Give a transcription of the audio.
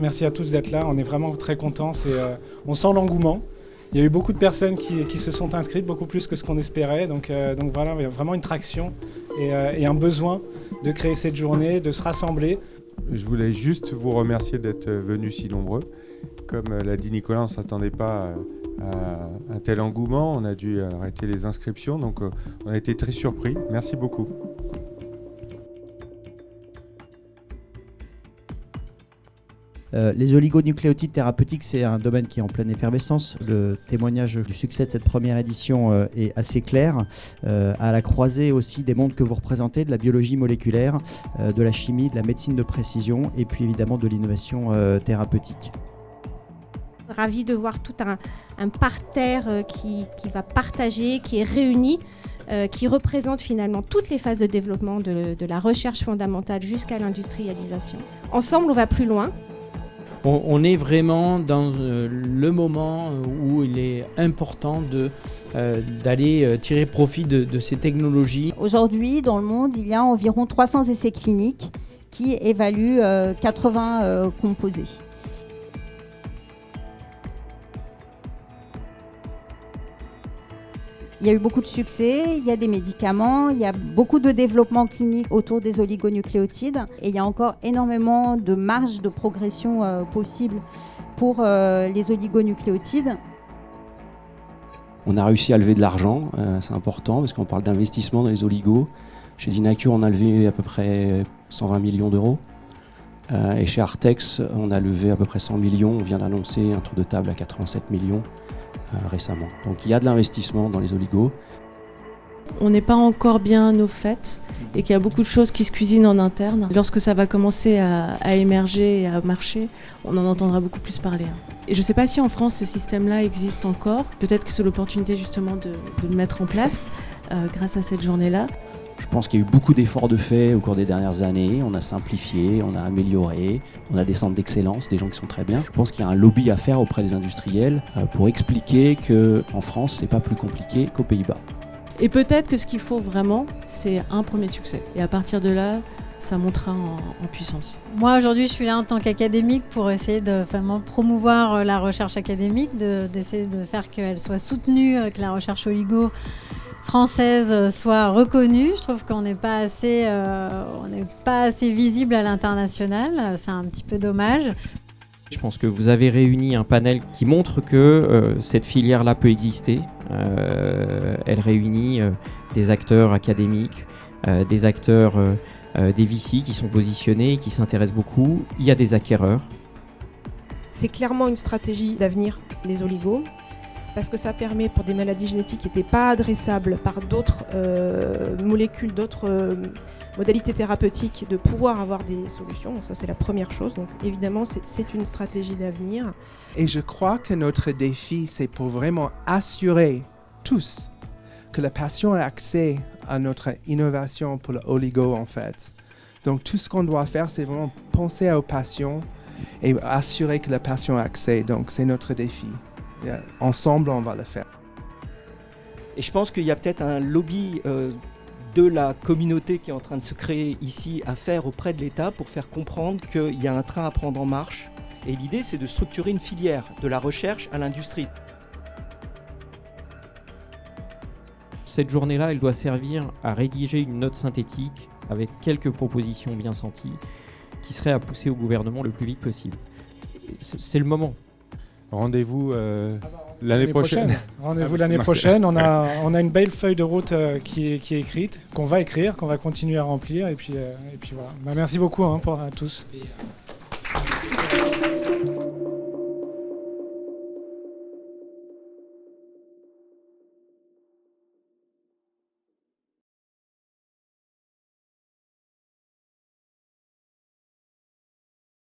Merci à tous d'être là, on est vraiment très contents, on sent l'engouement. Il y a eu beaucoup de personnes qui se sont inscrites, beaucoup plus que ce qu'on espérait, donc voilà, il y a vraiment une traction et un besoin de créer cette journée, de se rassembler. Je voulais juste vous remercier d'être venus si nombreux. Comme l'a dit Nicolas, on ne s'attendait pas à un tel engouement, on a dû arrêter les inscriptions, donc on a été très surpris. Merci beaucoup. Les oligonucléotides thérapeutiques, c'est un domaine qui est en pleine effervescence. Le témoignage du succès de cette première édition est assez clair, à la croisée aussi des mondes que vous représentez, de la biologie moléculaire, de la chimie, de la médecine de précision et puis évidemment de l'innovation thérapeutique. Ravi de voir tout un parterre qui va partager, qui est réuni, qui représente finalement toutes les phases de développement de la recherche fondamentale jusqu'à l'industrialisation. Ensemble, on va plus loin. On est vraiment dans le moment où il est important d'aller tirer profit de ces technologies. Aujourd'hui, dans le monde, il y a environ 300 essais cliniques qui évaluent 80 composés. Il y a eu beaucoup de succès, il y a des médicaments, il y a beaucoup de développement clinique autour des oligonucléotides et il y a encore énormément de marge de progression possible pour les oligonucléotides. On a réussi à lever de l'argent, c'est important parce qu'on parle d'investissement dans les oligos. Chez Dynacure, on a levé à peu près 120 millions d'euros. Et chez Artex, on a levé à peu près 100 millions. On vient d'annoncer un tour de table à 87 millions. Récemment. Donc il y a de l'investissement dans les oligos. On n'est pas encore bien au fait et qu'il y a beaucoup de choses qui se cuisinent en interne. Lorsque ça va commencer à émerger et à marcher, on en entendra beaucoup plus parler. Et je ne sais pas si en France ce système-là existe encore. Peut-être que c'est l'opportunité justement de le mettre en place grâce à cette journée-là. Je pense qu'il y a eu beaucoup d'efforts de fait au cours des dernières années. On a simplifié, on a amélioré, on a des centres d'excellence, des gens qui sont très bien. Je pense qu'il y a un lobby à faire auprès des industriels pour expliquer qu'en France, c'est pas plus compliqué qu'aux Pays-Bas. Et peut-être que ce qu'il faut vraiment, c'est un premier succès. Et à partir de là, ça montera en puissance. Moi, aujourd'hui, je suis là en tant qu'académique pour essayer de vraiment promouvoir la recherche académique, d'essayer de faire qu'elle soit soutenue, que la recherche oligo française soit reconnue. Je trouve qu'on n'est pas assez visible à l'international. C'est un petit peu dommage. Je pense que vous avez réuni un panel qui montre que cette filière-là peut exister. Elle réunit des acteurs académiques, des acteurs des VC qui sont positionnés, qui s'intéressent beaucoup. Il y a des acquéreurs. C'est clairement une stratégie d'avenir, les oligos. Parce que ça permet pour des maladies génétiques qui n'étaient pas adressables par d'autres molécules, d'autres modalités thérapeutiques, de pouvoir avoir des solutions. Donc ça, c'est la première chose. Donc évidemment, c'est une stratégie d'avenir. Et je crois que notre défi, c'est pour vraiment assurer tous que le patient a accès à notre innovation pour le oligo, en fait. Donc tout ce qu'on doit faire, c'est vraiment penser aux patients et assurer que le patient a accès. Donc c'est notre défi. Ensemble, on va le faire. Et je pense qu'il y a peut-être un lobby de la communauté qui est en train de se créer ici à faire auprès de l'État pour faire comprendre qu'il y a un train à prendre en marche. Et l'idée, c'est de structurer une filière de la recherche à l'industrie. Cette journée-là, elle doit servir à rédiger une note synthétique avec quelques propositions bien senties qui seraient à pousser au gouvernement le plus vite possible. C'est le moment. Rendez-vous l'année prochaine. Rendez-vous l'année prochaine. On a une belle feuille de route qui est écrite, qu'on va écrire, qu'on va continuer à remplir. Et puis voilà. Merci beaucoup pour tous.